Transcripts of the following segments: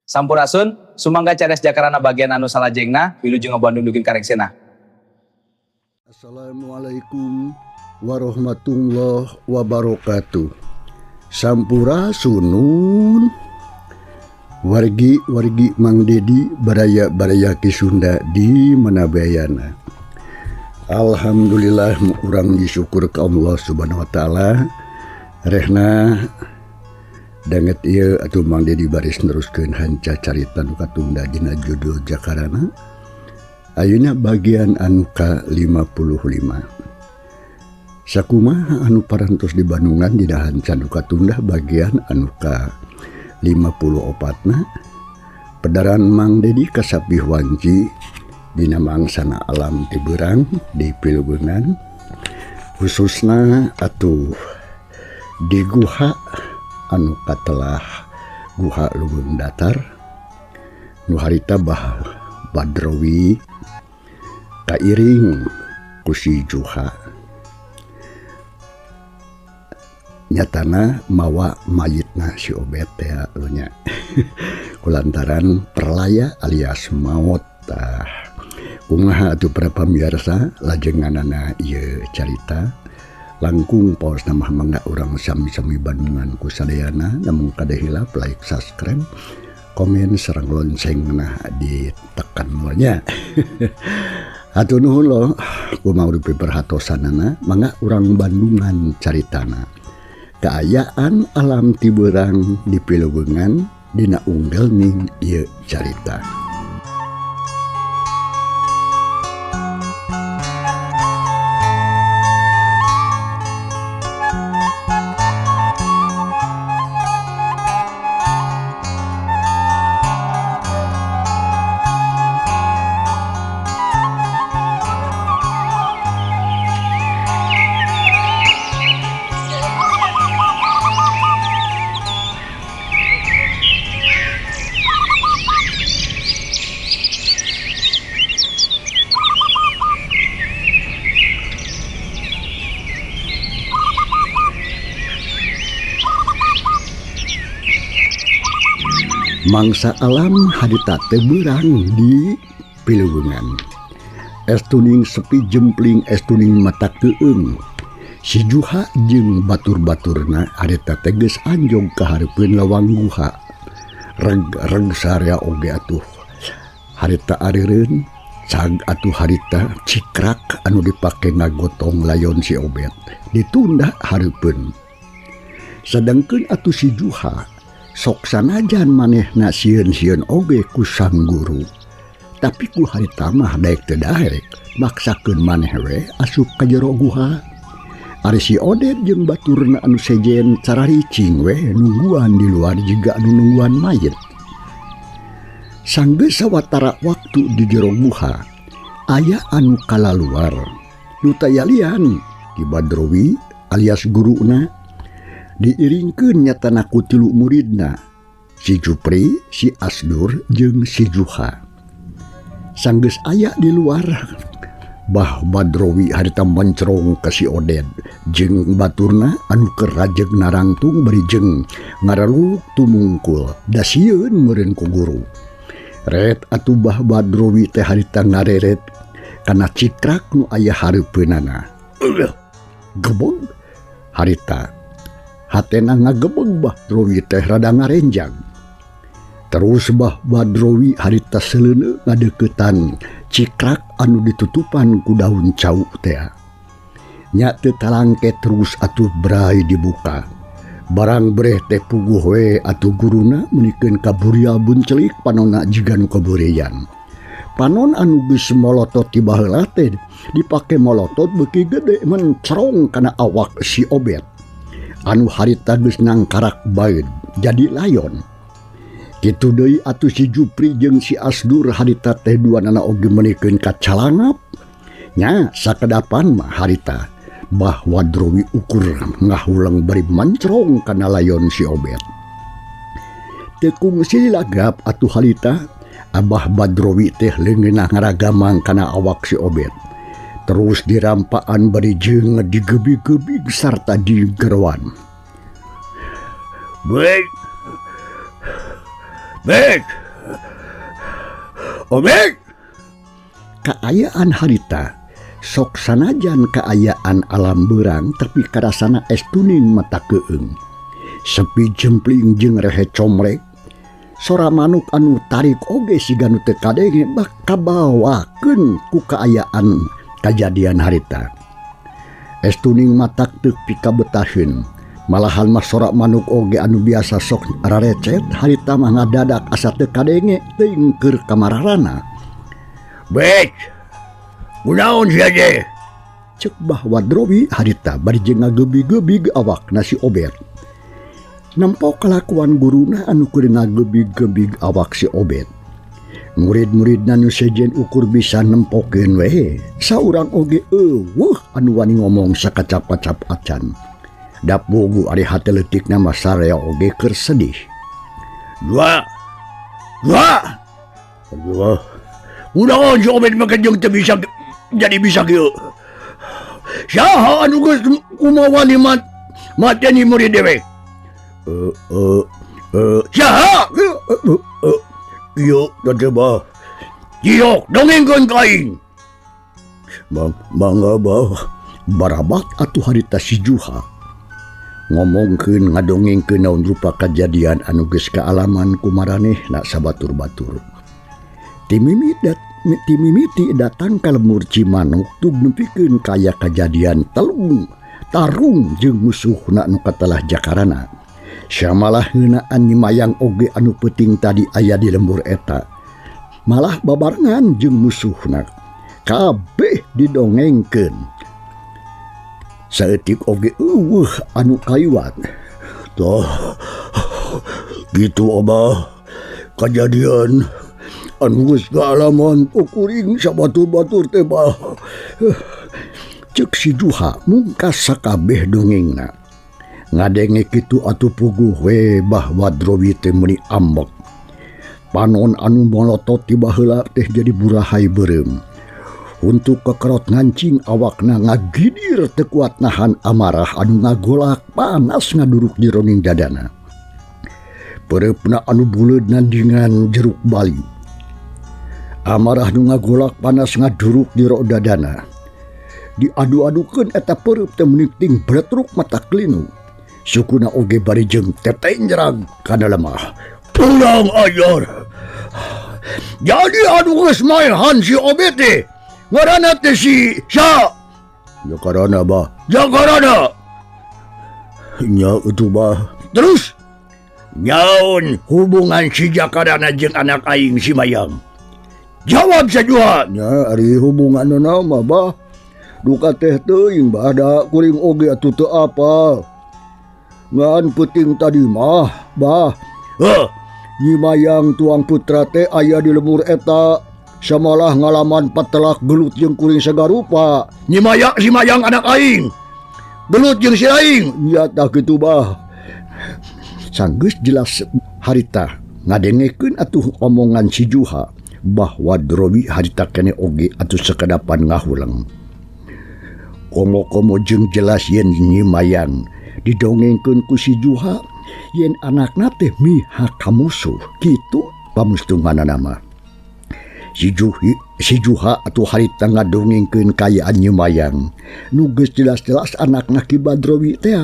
Sampurasun, sumangga cares jakarana bagian anu salajengna, wilujeng Bandung dukin kareksena. Assalamualaikum warahmatullahi wabarakatuh. Sampurasunun wargi Mang Dedi baraya ki Sunda di Manabayana. Alhamdulillah urang disyukur ka Allah Subhanahu wa taala. Rehna danget ieu atuh Mang Dedi baris neruskeun hanca carita nu katunda dina judul Jakarana. Ayeuna bagian anu ka-55. Sakumaha anu parantos di Bandungan dina hanca nu katunda bagian anu ka-54na. Pedaran Mang Dedi kasapih wanci dina mangsana alam ti beurang di Pileubeungan, khususna atuh di guha anu katelah guha Leuweung Datar nu harita Badrowi kairing ku si Juha. Nyatana mawa mayitna si Obet ya nya kulantaran perlaya alias maut. Kumaha atuh para pamirsa lajenganana ieu carita langkung paos nama mangga urang sami-sami Bandungan ku sadayana namun kada hilap like, subscribe, komen sareng loncengna ditekan nya. Hatur nuhun lo kumaha urip perhatosanana mangga urang Bandungan caritana. Kaayaan alam ti beurang di Pileubeungan dina unggal ning ieu carita. Mangsa alam hadita teh beurang di Pileubeungan. Estuning sepi jempling estuning mata keung. Si Juha jeung batur-baturna hadita teh geus anjog ka hareupeun lawang guha. Reg sarea oge atuh. Harita areureun cag atuh harita cikrak anu dipake ngagotong layon si Obet ditunda hareupeun. Sedengkeun atuh si Juha sok sanajan manehna sieun-sieun oge ku sang guru. Tapi ku harita mah daek teu daek maksakeun maneh we asup ka jero guha. Ari si Odet jeung baturna anu sejen cararicing we nungguan di luar jiga anu nungguan mayit. Sanggeus sawatara waktu di jero guha aya anu kalaluar nu tayalian di Badrowi alias guruna diiringkeun nyatana ku tilu muridna, si Jupri, si Asdur, jeung si Juha. Sanggeus aya di luar, Badrowi harita mencrong ka si Odet, jeung baturna anu keur rajeg narangtung bari jeung ngaraluk tumungkul, da sieun meureun ku guru. Ret atuh Badrowi teh harita ngareret kana cikrak nu aya hareupeunana. Gebeg harita hatena ngagebeg Badrowi teh rada ngarenjang. Terus Badrowi harita seleuneu ngadeuketan cikrak anu ditutupan ku daun cau teh. Nya teu talangke terus atuh brai dibuka. Barang breh teh puguh we atuh guruna menikeun kaburia buncelik panonna jiga nu kabureyan. Panon anu geus molotot ti baheula teh dipake molotot beuki gede mencrong kana awak si Obet. Anu harita geus nangkarak baeud jadi layon. Kitu deui atuh si Jupri jeung si Asdur harita teh duanana oge menikeun kacalangap. Nya sakedapan mah harita Badrowi ukur ngahuleng bari mancrong kana layon si Obet. Teu kungsi lagap atuh harita Badrowi teh leungeunah ngaragamang kana awak si Obet. Terus dirampaan bari jeung digebig-gebig sarta digerowan. Bek! Bek! Kaayaan harita sok sanajan kaayaan alam berang tapi karasana es tuning mata keeng. Sepi jempling jeung rehe comrek. Sora manuk anu tarik oge siga nu teu kadenge bak kabawakeun ku kaayaan kajadian harita. Es tuning matak teu pikabetaheun. Malahan mah sora manuk oge anu biasa sok rarecet harita mah ngadadak asa teu kadenge teuing keur kamararana. Bek, kunaon saja? Cek bahwa Drowi harita bari jeung ngagebig-gebig awak nasi Obed. Nampo kelakuan guruna anu keur ngagebig-gebig awak si Obed. Murid-murid nu sejen ukur bisa nempokeun we. Saurang oge eueuh anu wani ngomong sakacap-kacap acan. Dap bogu ari hate leutik nama sarea oge keur sedih. Dua. Udah si Obed makajeng teu bisa jadi bisa kieu. Saha anu geus kumaha ni mateni murid dewe? Saha? Ieu teh bah. Ciok dongengkeun ka aing. Mangga bah. Barabat atuh harita si Juha. Ngomongkeun ngadongengkeun naon rupa kajadian anu geus kaalaman ku maranehna sabatur-batur. Timimiti datang ka lemur Cimanuk tug nepikeun kaya kajadian tarung jeung musuhna anu katelah jakarana. Syamalah heunaan Nyimayang oge anu peuting tadi aya di lembur eta. Malah babarengan jeung musuhna. Kabeh didongengkeun. Saeutik oge eueuh anu kayuat. Toh gitu Abah. Kajadian anu geus kaalaman ukuring sabatur-batur teh bah. Cek si Juha mungkas sakabeh dongengna. Ngadenge kitu atuh puguh we bahwa Drowi teh meuni ambek. Panon anu molotot ti baheula teh jadi burahay beureum. Untuk kekerot ngancing awakna ngagidir teu kuat nahan amarah anu ngagolak panas ngaduruk di roning dadana. Pereupna anu buleudna dengan jeruk bali. Amarah nu ngagolak panas ngaduruk di ro dadana. Diadu-adukeun eta pereup teh meuniting bletruk mata klinu. Sukuna oge bari jeung tetenjrang kana lemah. Pulang ajar. Jadi anu geus maehan si Obed teh. Ngaranna teh si sa. Jakarana bah. Jakarana. Nya itu bah. Terus nyaon hubungan si Jakarana jeung anak aing si Mayang? Jawab saja. Nya ari hubungan naon bah. Duka teh teuing bah da kuring oge atuh teu apa. Ngan peuting tadi mah bah. Nyimayang tuang putra teh aya di lemur eta. Samalah ngalaman patelak gelut jeung kuring sagarupa. Nyimayang si Mayang anak aing. Gelut jeung si aing. Nya tah kitu bah. Sanggeus jelas harita ngadengekeun atuh omongan si Juha bahwa Drowi harita kene oge atuh sakedapan ngahulang. Komo-komo jeung jelas yen Nyimayang didongengkeun ku si Juha yen anakna teh mihak ka musuh kitu pamustunganana mah. Si Juha atuh harita ngadongengkeun kayaan Nyimayang nu geus jelas-jelas anakna Ki Badrowi teh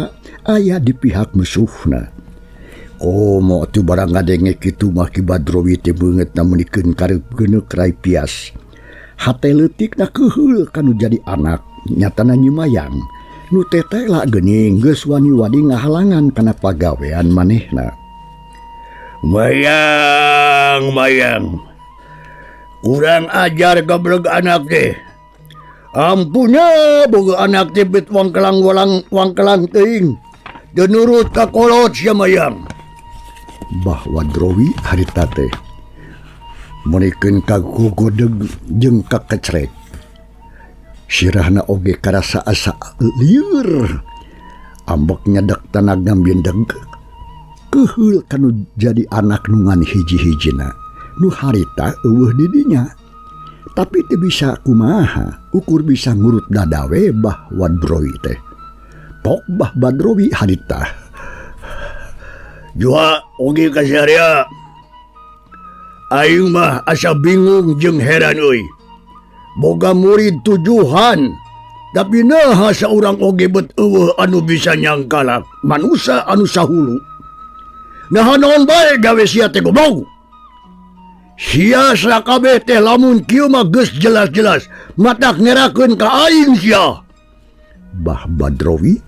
aya di pihak musuhna. Komo atuh barang ngadenge kitu mah Ki Badrowi teh beungeut namunikeun karep geuneuk rai pias. Hate leutikna keheul kanu jadi anak nyatana Nyimayang nu teteh lah geuning geus wani-wani ngahalangan kana pagawean manehna. Mayang. Kurang ajar gabreg anak teh. Ampunnya boga anak teh bet wangkelang teuing. Teu nurut ka kolot sia Mayang. Bahwa Drowi harita teh munikeun ka gogodeg jeung ka kecrek. Sirahna oge karasa asa lieur. Ambek nyadak tanag ngambindeg. Keheul kanu jadi anak nu ngan hiji-hijina. Nu harita eueuh di dinya. Tapi teu bisa kumaha ukur bisa ngurut dadawe bahwa Drowi teh. Pok bah Badrowi harita. Juha oge ka sarea. Aing mah asa bingung jeung heran euy. Boga murid tujuhan, tapi naha saurang oge bet eueuh anu bisa nyangkalak manusia anu sahulu. Naha naon bae gawe sia teh goblok. Sia sakabeh teh lamun kieu mah geus jelas-jelas matak ngerakeun ka aing sia. Bah Badrowi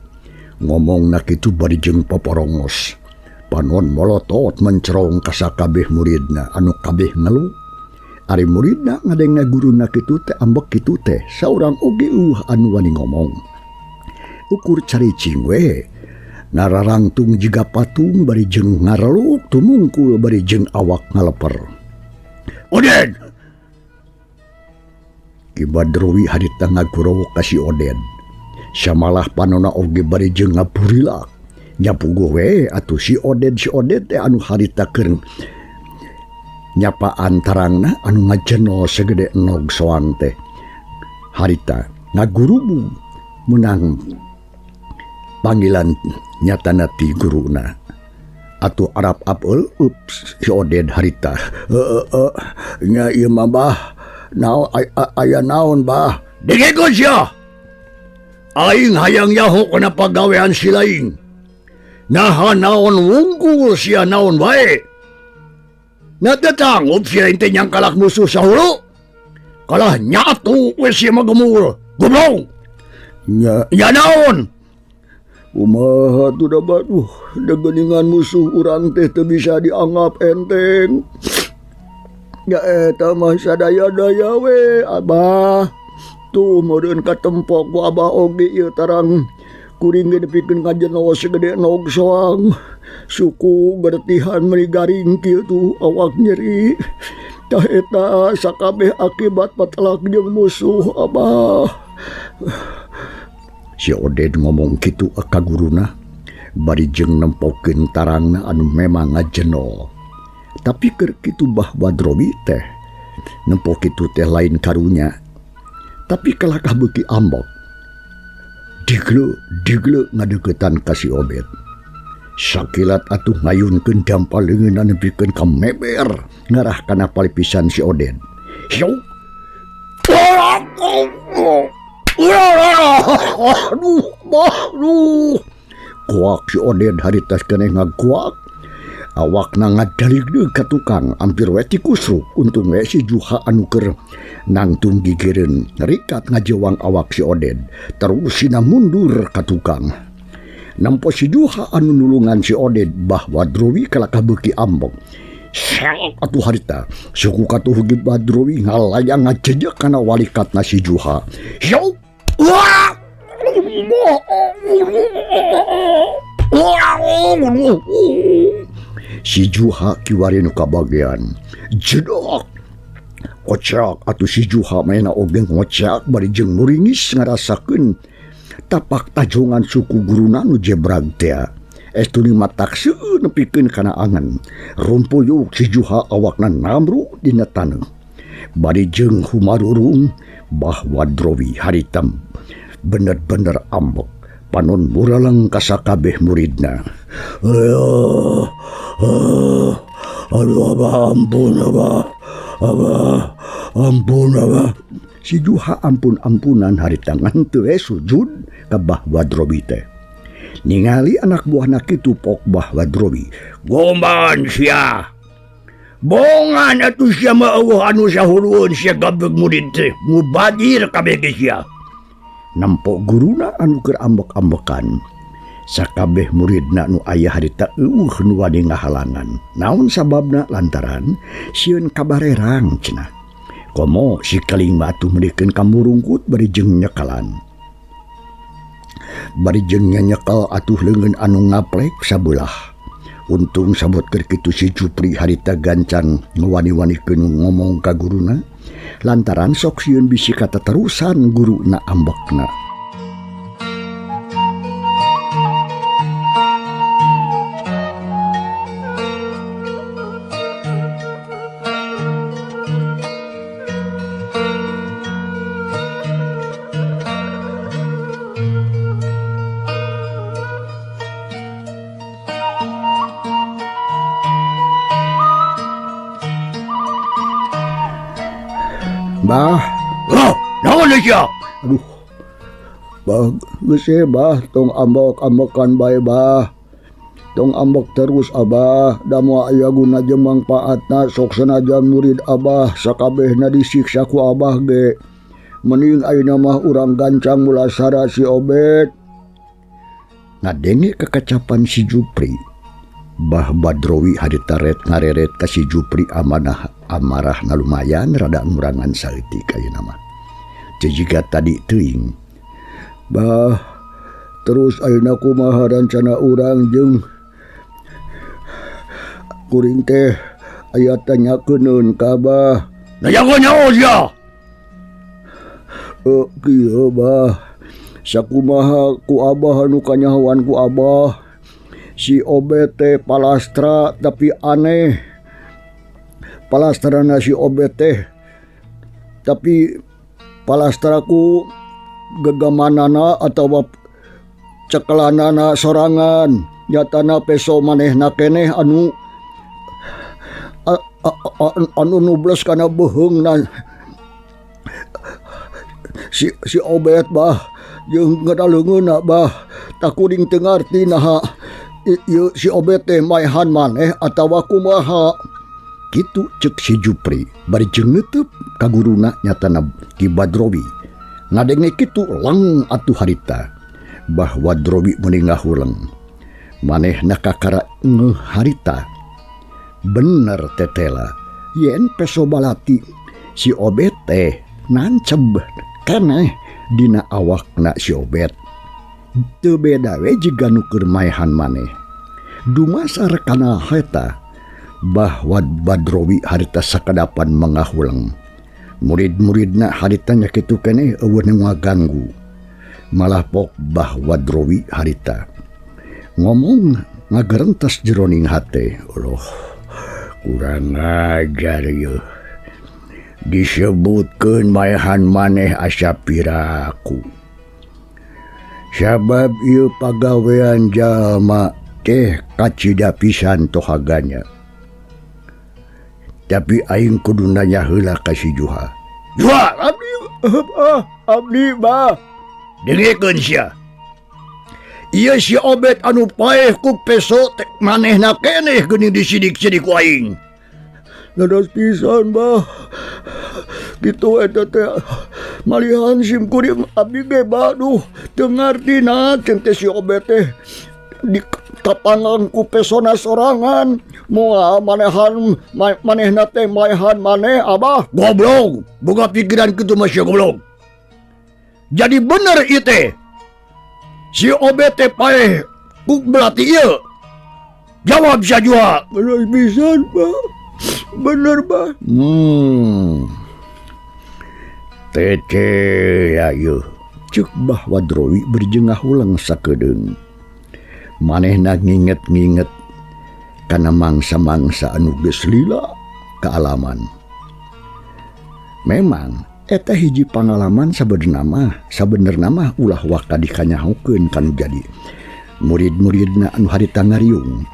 ngomongna kitu bari jeung poporongos. Panon molotot mencerong ka sakabeh muridna anu kabeh ngeluh. Ari muridna ngadengna guruna kitu teh ambek kitu teh saurang oge anu wani ngomong. Ukur caricing we nararangtung jiga patung bari jeung ngareluk tumungkul bari jeung awak ngaleper. Oden! Ki Badrowi harita ngagurowo ka si Oden. Samalah panona oge bari jeung ngapurilak. Nyapuguh we atuh si Oden teh anu harita keur nyapaan tarangna anu ngajeno segede enog soang teh. Harita ngagurubu menang panggilan nyatana ti guruna. Atuh Arab apel ups si Oden harita. Nya ieu mah bah. Naon aya naon bah? Degego sia. Aing hayang yaho kana pagawean si laing. Naha naon wungkul sia naon wae. Natatangop sia ente nyangkalak musuh sahulu. Kalah nyatu we sia magemul. Goblok. Ya naon? Kumaha tuh da baduh, degeningan musuh urang teh teu bisa dianggap enteng. Ya eta mah sadaya-daya we Abah. Tuh meureun katempok ku Abah oge ieu tarang kuring ge nepikeun ngajeno segede nog soang. Suku bertihan meuli garing kieu tuh awak nyeri. Tah eta sakabeh akibat patelak jeung musuh Abah. Si Oden ngomong kitu ka guruna bari jeung nempokeun tarangna anu memang ngajeno. Tapi keur kitu Bah Badrowi teh nempo kitu teh lain karunya. Tapi kalakah beuki ambok. Digle ngadeukeutan ka si Obed. Sakilat atuh ngayunkeun dampal leungeunna nepikeun ka meber ngarah kana palipisan si Oden. Hiu. Aduh. Kuak si Oden haritas keneh ngaguak. Awakna ngadaligdeug ka tukang ampir we ti kusruk. Untung we si Juha anu keur nangtung gigireun rikat ngajewang awak si Oden. Terus sina mundur ka tukang. Nampo si Juha anu nulungan si Oden Bah Badrowi kalakah beuki ambok. Sel atuh harita suku katuh ge Badrowi ngalayang ngajejek kana walikatna si Juha. Yo! Wah! Si Juha kiwari nu kabagean. Jedok. Kocak atuh si Juha maena oge ngocak bari jeung muringis ngarasakeun tapak tajongan suku guruna nu jebrag teh. Estuni matak seueur nepikeun kana angan. Rumpuyuk si Juha awakna namru dina taneuh. Bari jeung humarurung Bah Badrowi haritam bener-bener ambek. Panon muraleng ka sakabeh muridna. Aduh Abah ampun Abah. Ampun Abah. Si Juha ampun-ampunan harita nganteu sujud ka Bah Badrowi teh. Ningali anak buahna kitu pok Bah Badrowi. Gomban sia. Bongan atuh sia mah eueuh anu sahulueun sia gabeg murid teh. Mubadir kabeh ge sia. Nampok guruna anu keur ambek-ambekan. Sakabeh muridna nu aya harita eueuh nu wani ngahalangan. Naon sababna lantaran sieun kabarerang cenah. Komo si kaling batu merikeun kamurungkut bari jeung nyekalan. Bari jeung nyekel atuh leungeun anu ngaplek sabelah. Untung sabot keur kitu si Jupri harita gancan ngawani-wanikeun ngomong ka guruna. Lantaran sok sieun bisi kata terusan guruna ambekna. Bah, Naon na siya? aduh. Bah, geus bah tong ambok-ambokan bae bah. Tong ambok terus abah, da moal aya guna jeung mangpaatna sok sanajan murid abah sakabehna disiksa ku abah ge. Mending ayeuna mah urang gancang mulasara si Obed. Ngadenge kekacapan si Jupri. Bah Badrowi harita ngareret ka si Jupri amarah na lumayan rada ngurangan saeutik ayeuna mah. Teu jiga tadi teuing. Bah terus ayeuna kumaha rencana urang jeung kuring teh aya tanyakeun ka Abah. Najangan siya? Kieu bah. Sakumaha ku Abah anu kanyahoan ku Abah. Si Obed teh palastra tapi aneh. Palastrana si Obed teh tapi palastra ku gegamanana atawa cekelanana sorangan. Nyatana peso manehna keneh anu nubles kana beheungna si Obed bah jeung ngadaleungeunna bah tak kuring teu ngarti naha ieu si Obed teh maehan maneh atawa kumaha kitu ceuk si Jupri bari jeung neuteub ka guruna nyatana Ki Badrowi ngadenge kitu lang atuh harita bah Wadrowi meuning ngahuleung manehna kakara ngeuh harita. Bener tetela yen peso balati si Obed teh nanceb keneh dina awakna si Obed. Teu beda we jiga nu keur maehan maneh. Dumasar kana heta bahwa Badrowi harita sakadapan mangahuleung. Murid-muridna harita nya kitu keneh eueuh ngaganggu. Malah pok bah Wadrowi harita ngomong ngagerentas jeroning hate. Allah, kurang ajar yeuh. Disebutkeun maehan maneh asa piraku. Sabab ieu pagawean jalma teh kacida pisan tohaganya. Tapi aing kudu nanya heula ka si Juha. Juha, Abdi bah. dengekeun sia. Ieu si Obed anu paeh ku peso teh manehna keneh geuning disidik-sidik ku aing. Dados pisan bah. Kitu eta teh malihan sim kuring abdi ge bah duh teu ngarti na ceung teh si Obed teh di tapangan ku pesona sorangan moal manehna teh maehan maneh abah. Goblok, boga pikiran kitu mah sia goblok. Jadi bener ieu teh. Si Obed teh paeh ku belati ieu. Jawab sia Juha. Bener pisan bah. Bener bah. Tete ya yeuh. Ceuk bah Wadrowi berjengah ulang sakedeung. Manehna nginget-nginget kana mangsa-mangsa anu geus lila kaalaman. Memang eta hiji pangalaman sabenerna mah ulah waka dikanyahokeun kanu jadi murid-muridna anu harita ngariung.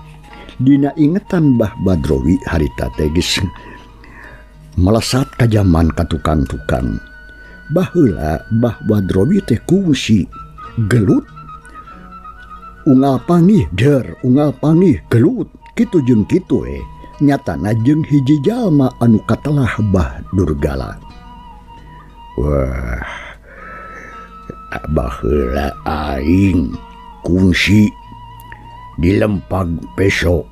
Dina ingetan bah Badrowi harita teh geus melesat ka jaman ka tukang-tukang. Baheula bah Badrowi teh kungsi gelut unggal panggih gelut kitu jeung kitu nyatana jeung hiji jalma anu katelah bah Durgala. Wah, baheula aing kungsi dilempag peso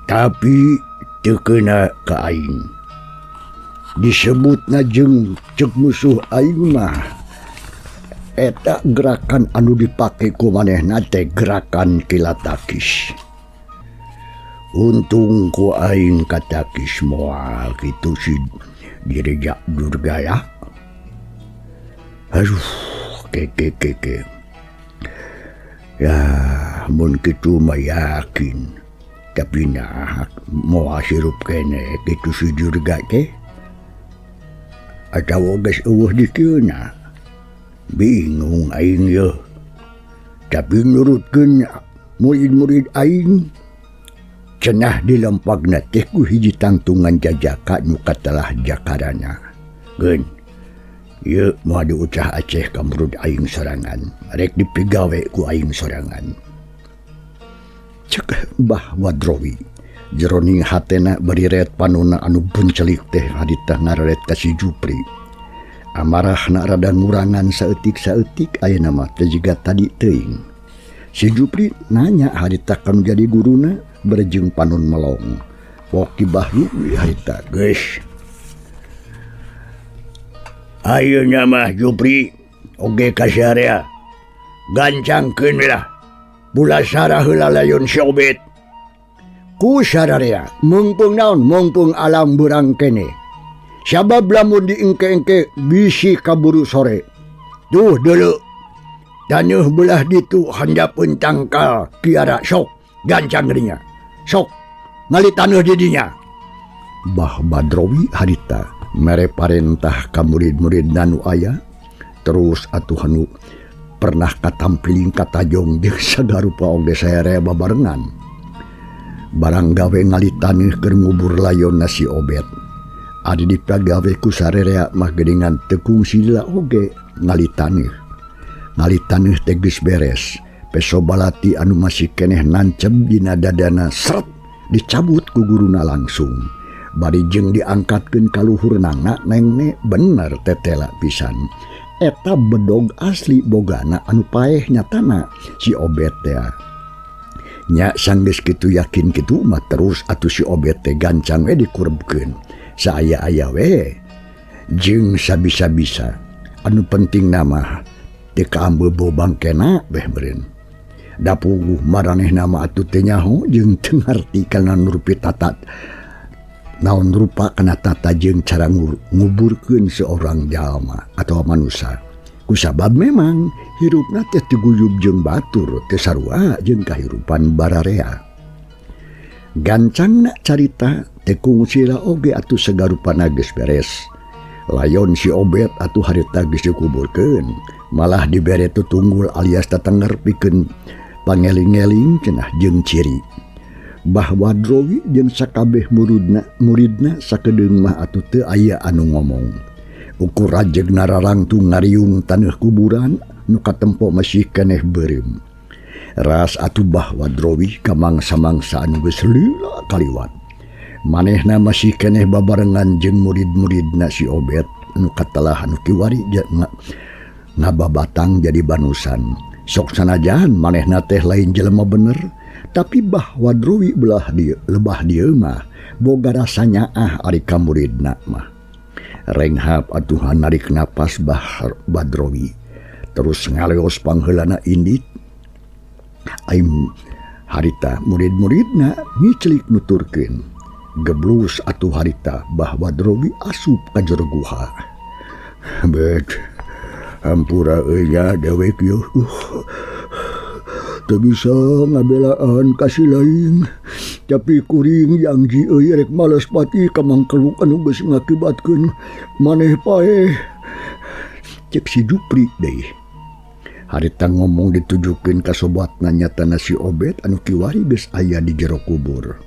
tapi teu keuna ka aing. Disebutna jeung ceuk musuh aing mah eta gerakan anu dipake ku manehna teh gerakan kilatakis. Untung ku aing katakis moal kitu si Dirija Durgala. Aduh, ke. Ya, mun kitu mah yakin. Tapi nah, moal sirup kene kitu si Durga teh. Atawa geus eueuh dikeuna. Bingung aing yeuh. Tapi nurutkeun murid-murid aing cenah dilempagna teh ku hiji tangtungan jajaka nu katelah jakarana. Gen, ieu mau diucah Aceh kamrud aing sorangan. Rek dipigawe ku aing sorangan. Cek Mbah Wadrowi. Jeroning hatena beriret panuna anu bencelik teh hadita ngararet ka si Jupri. Amarahna rada ngurangan saeutik-saeutik ayeuna mah teh jiga tadi teuing. Si Jupri nanya hadita kanu jadi guruna berjeng panun melong. Poki Bahlu hadita Geus. Ayeuna mah Jupri oge ka syarea. Gancangkeun lah. Bulasara heula layon si Obed. ku sadarea mumpung naon mumpung alam burang kene. Sabab lamun diengke-engke bisi kaburu sore. Tuh dulu. Danuh belah ditu handapeun tangkal kiara sok gancang geuninga. Sok ngali tanuh di dinya. Bah Badrowi hadita mere parentah ka murid-murid nanu aya. Terus atuh anu pernah katampiling katajong jeung sagarupa oge saarea babarengan. Barang gawe ngalitaneuh keur ngubur layon nasi Obed. Adi dipagawe ku sarerea mah geuningan teu kungsi lila oge ngalitaneuh. Ngalitaneuh teh geus beres. Peso balati anu masih keneh nancep dina dadana seret dicabut ku guruna langsung. Bari jeung diangkatkeun ka luhurnana nengne bener tetela pisan. Eta bedog asli bogana anu paeh nyatana si Obed teh. Nya sanggeus kitu yakin kitu mah terus atuh si Obed teh gancang we dikurebkeun. Saaya-aya we jeung sabisa-bisa. Anu penting nama teu kaambeul bau bangkena beh meureun. Da puguh maranehna mah atuh teu nyaho jeung teu ngarti kana nurupi tata naon rupa kana tata jeung cara nguburkeun seorang jalma atau manusia. Kusabab memang hirupna teh tiguyub jeung batur teu sarua jeung kahirupan bararea. Gancangna carita teh kungsila oge atuh sagarupana geus beres. Layon si Obed atuh harita geus dikuburkeun, malah dibere tutunggul alias tatanggarpikeun pangeling-eling cenah jeung ciri. Bah Wadrowi jeung sakabeh muridna sakedeung mah atuh teu aya anu ngomong. Ukur rajegna rarangtung ngariung taneuh kuburan nu katempo masih keneh beureum. Ras atuh Bah Wadrowi ka mangsa-mangsa anu geus lila kaliwat. Manehna masih keneh babarengan jeung murid-muridna si Obed anu katelah anu kiwari ngababatang jadi banusan. Sok sanajan manehna teh lain jelema bener, tapi Bah Wadrowi lebah dieu mah boga rasa nyaah ari ka muridna mah. Renghap atuhan narik napas Bah Badrowi. Terus ngaleos pangheulana indit. Aim harita murid-muridna ngiclik nuturkeun. Geblus atuh harita Bah Badrowi asup ka jero guha. Bet hampura euy nya dewek yeuh. Teu bisa ngabelaan kasih lain. Tapi kuring yang ji euy rek males pati ka mangkeluk anu geus ngakibatkeun maneh paeh. Cek si Jupri deui. Harita ngomong ditujukeun ka sobatna nyatana si Obed anu kiwari geus aya di jero kubur.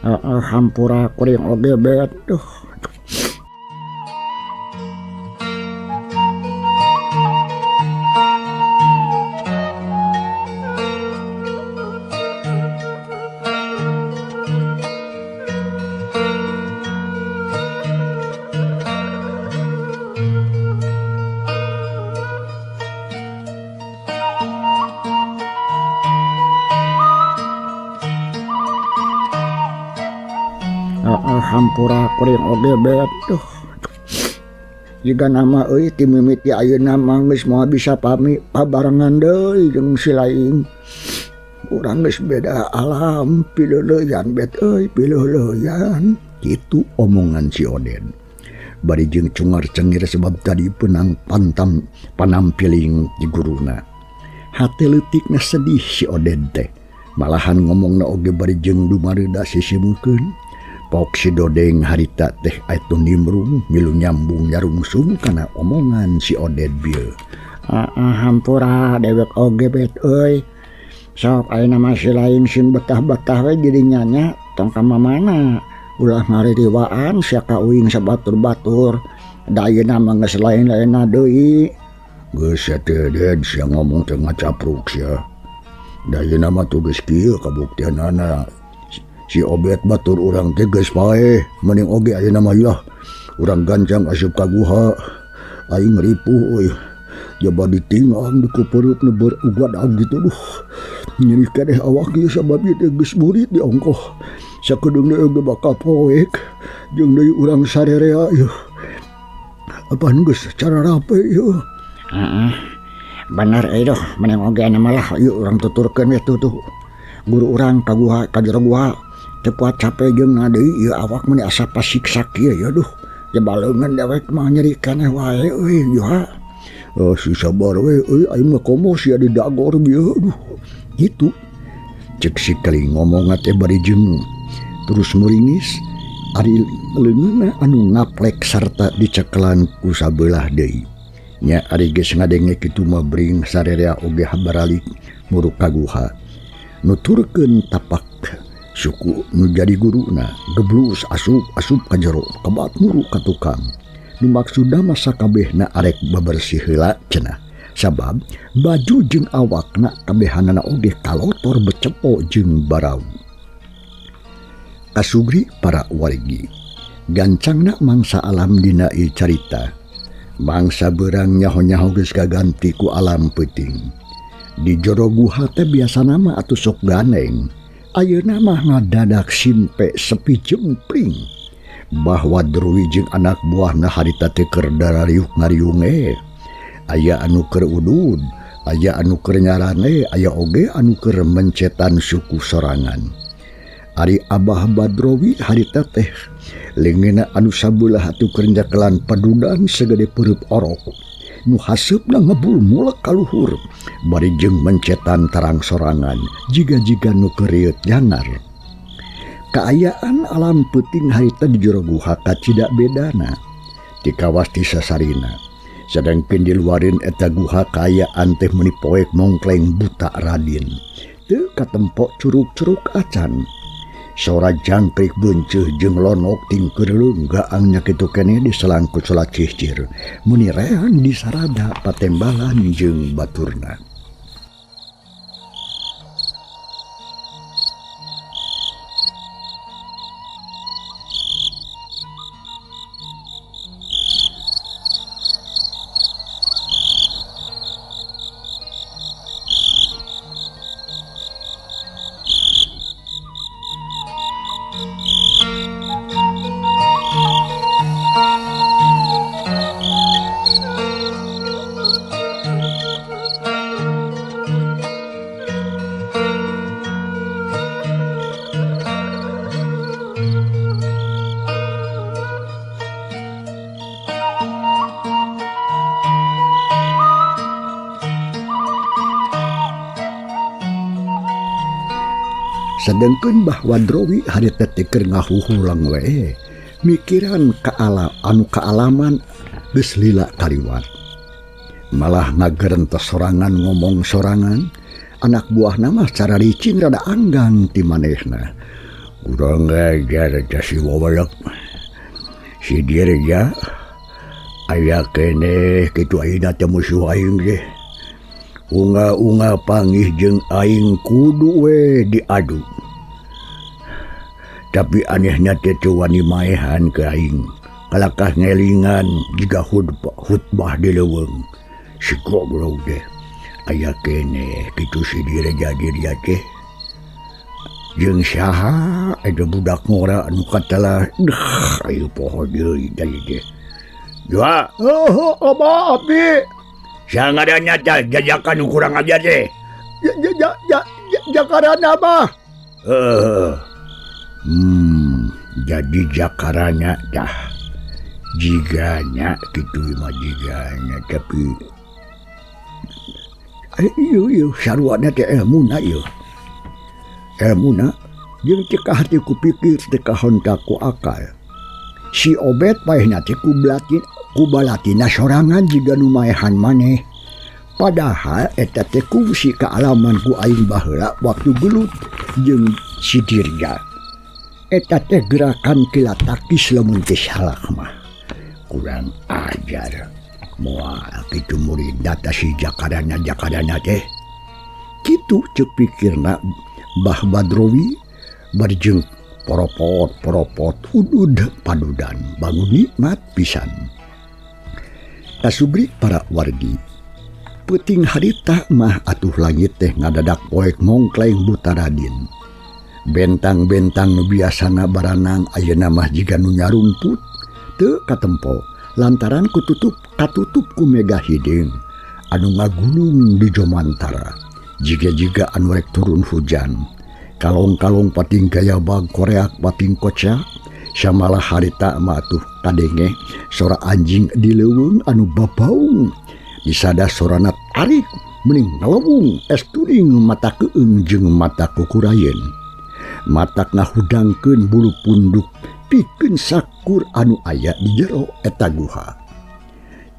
Hampura kuring oge bet. Hampura kuring oge bet. Jiga nama euy ti mimiti ayeuna mah geus moal bisa pabarengan deui jeung si lain. Urang geus beda alam pileuleyan bet euy pileuleyan. Kitu omongan si Oden. Bari jeung cungar cengir sebab tadi panampiling di guruna. Hate leutikna sedih si Oden teh. Malahan ngomongna oge bari jeung dumareuda sisimukeun. Pok si Dodeng harita teh atuh nimbrung milu nyambung nyarungsung kana omongan si Oded bieu. Hampura dewek oge bet euy. Sok ayeuna mah si lain sin betah-betah we jadi nyanya tong ka mamana. Ulah ngaririwaan sia ka uing sabatur-batur. Da ayeuna mah geus lain-lainna deui. Geus teh Den sia ngomong teh ngacapruk sia. Da ayeuna mah tugas kieu kabuktianana. Si Obed batur urang teh geus paeh, mending oge ayeuna mah lah urang gancang asup ka guha. Aing ripuh euy. Jaba ditinggang di kupereupna berugadag gitu duh. Nyeri kadeh awak ieu sabab ieu teh geus murid di ongkoh. Sakedeungna oge bakal poek jeung deui urang sarerea ieu. Apaan geus cara rape ieu? Heeh. Bener doh, mending oge anu malah ieu urang tuturkeun we tuh. Guru urang ka guha ka jero guha teu kuat capek jeung na deui ieu awak meni asa pasiksa kieu ya duh. Ya baleungan dewek mah nyeri keneh wae euy ya. Si sabar we euy aing mah komo sia di dagor bieu duh. Gitu. Cek si Keling ngomong teh bari jeung terus meringis ari leungeunna anu ngaplek sarta dicekelan ku sabelah deui. Nya ari geus ngadenge kitu mah bring sarerea oge habaralik muruk ka guha. Nuturkeun tapak suku nu jadi guruna geblus asup ka jero kebat muruk ka tukang. Nu maksudna masa kabehna arek babersih heula cenah. Sabab baju jeung awakna kabehanana oge kalotor becepo jeung barau. Kasugri para wargi gancangna mangsa alam dina ieu carita. Mangsa beurang nyaho-nyaho geus kaganti ku alam peuting. Di jero guha teh biasana mah atuh sok ganeng. Ayeuna mah ngadadak simpe sepi jempling. Bahwa Druwi jeung anak buahna harita teh keur darariuk ngariung aya anu keur udud, aya anu keur nyarane, aya oge anu keur mencetan suku sorangan. Ari Abah Badrowi harita teh leungeunna anu sabelah atuh keur njakelan padudan segede peurup orok. Nu haseupna ngebul mulek ka luhur bari jeung mencetan tarang sorangan jiga-jiga nu keur rieut jangar. Kaayaan alam peuting harita di jero guha kacida bedana ti kawas ti sasarina. Sedangkeun di luarin eta guha kaayaan teh meuni poek mongkleng buta radin. Teu katempo curug-curug acan. Sora jangkrik beunceuh jeung lonok tingkeur leunggaang nya kitu keneh diselangkut solat cihcir. Muni reang disarada patembalan jeung baturna. Sedengkeun bahwa Drowi harita teh keur ngahuhulang we mikiran anu kaalaman geus lila kaliwat. Malah ngagerentos sorangan ngomong sorangan, anak buahna mah cara licin rada anggang ti manehna. Urang ngajar ca si wawalek. Si dirja aya keneh kitu ayeuna teh musuh aing ge. Unga-unga panggih jeung aing kudu we diadu. Tapi anehnya teh teu wani maehan ke aing. Kalakah ngelingan jiga khutbah di leuweung. Si goblok deh. Aya keneh kitu si dirja teh. Jeung saha ada budak ngora anu katalah ayo poho deui tadi teh. Dua. Abah abdi. Sangadanya teh jajakan kurang ajar teh. Jakarana Abah. Jadi jakarana dah. Jiganya kitu mah jiganya tapi ieu sarwana teh ilmuna ieu. Ilmuna jeung cekah hati kupikir teh kahon ku akal. Si Obed paehna teh ku balatina sorangan jiga nu maehan maneh. Padahal eta teh ku si kaalaman ku aing baheula waktu gelut jeung si Dirga. Eta teh gerakan kilatakis lamun teh salah mah. kurang ajar. Moal kitu murid data si jakadana teh. Kitu ceuk pikirna Bah Badrowi barjeng poropot udud padudan bangun nikmat pisan. Kasubri para wargi. Peuting harita mah atuh langit teh ngadadak poek mongkleng buta radin. Bentang-bentang nu biasana baranang ayeuna mah jiga nu nyarumput teu katempo lantaran katutup ku mega hiding anu ngagulung di jomantara. Jiga-jiga anu rek turun hujan. Kalong-kalong pating gaya bag koreak pating kocak. Syamalah harita mah atuh kadenge sora anjing di leuweung anu babaung. Disada sorana tarik mending ngalewung es turing mata keung jeung mata kukurayen. Matak ngahudangkeun bulu punduk pikeun sakur anu aya di jero eta guha.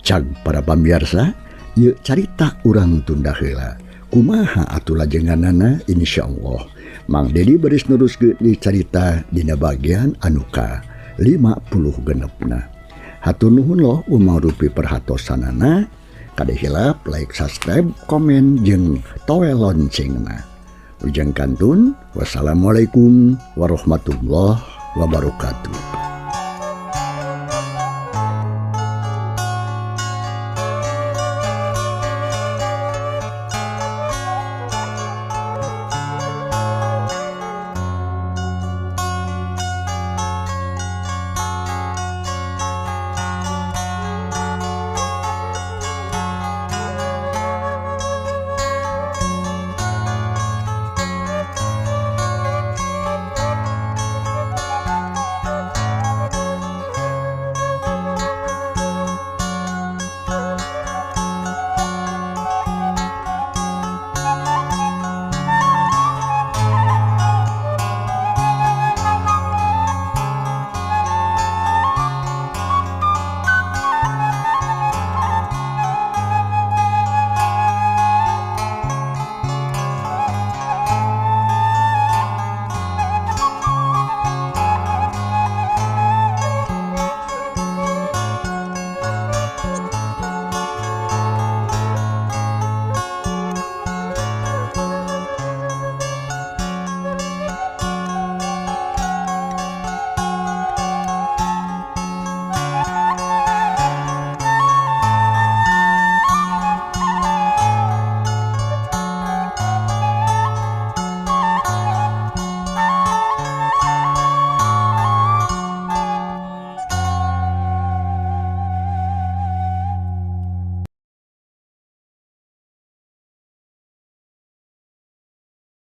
Cag para pamirsa, ieu carita urang tunda heula. Kumaha atuh lajenganana insyaallah Mang Dedi beris neruskeun di carita dina bagian anu ka 50 genepna. Hatur nuhun loh umarupi perhatosanana. Kada hilap like, subscribe, komen jeung toel loncengna. Ujang kantun, wassalamualaikum warahmatullahi wabarakatuh.